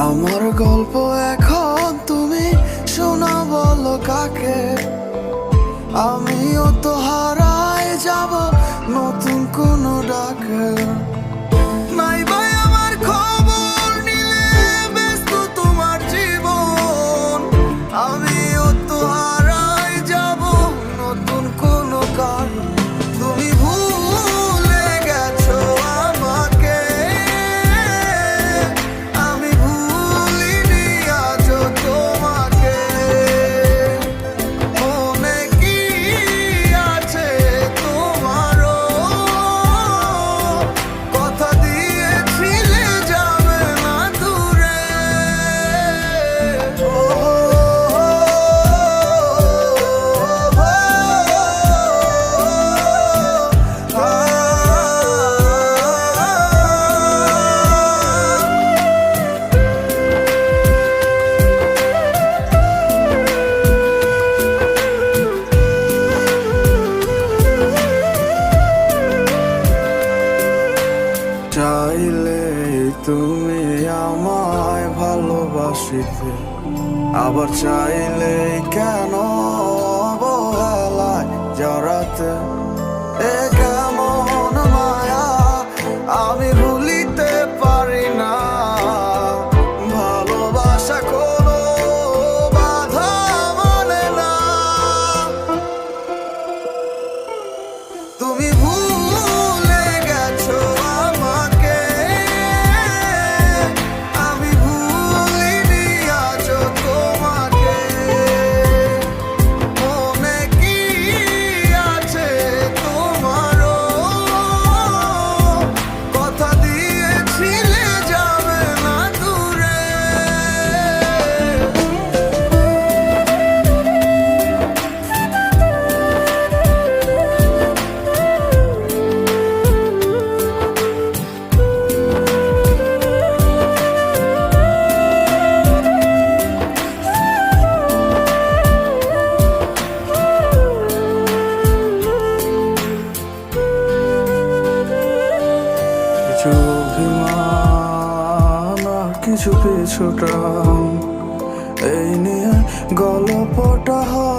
আমার গল্প এখন তুমি শোনা, বলো কাকে? আমিও তো হারায় যাব নতুন কোনো ডাকে। নাই ভাই আমার খবর নিলে ব্যস্ত তোমার জীবন, আমিও তো হারায় যাব নতুন কোনো কারণ। তুমি ভুলে গেছো আমাকে, আমি ভুলিনি আজও তোমাকে। মনে কি আছে তোমারও? কথা দিয়েছিলে যাবে না দূরে। চাইলে তুমি আমায় ভালোবাসিতে, আবার চাইলে কেন অবহেলায় জড়াতে? এ কেমন মায়া আমি ভুলিতে পারি না। ভালোবাসা কোনো বাধা মানে না। তুমি ভুলে গেছো আমাকে, আমি ভুলিনি আজও তোমাকে। মনে কি আছে তোমারও? কথা দিয়েছিলে যাবে না দূরে। কিছু অভিমান আর কিছু পিছুটান, এই নিয়ে গল্পটা হয়।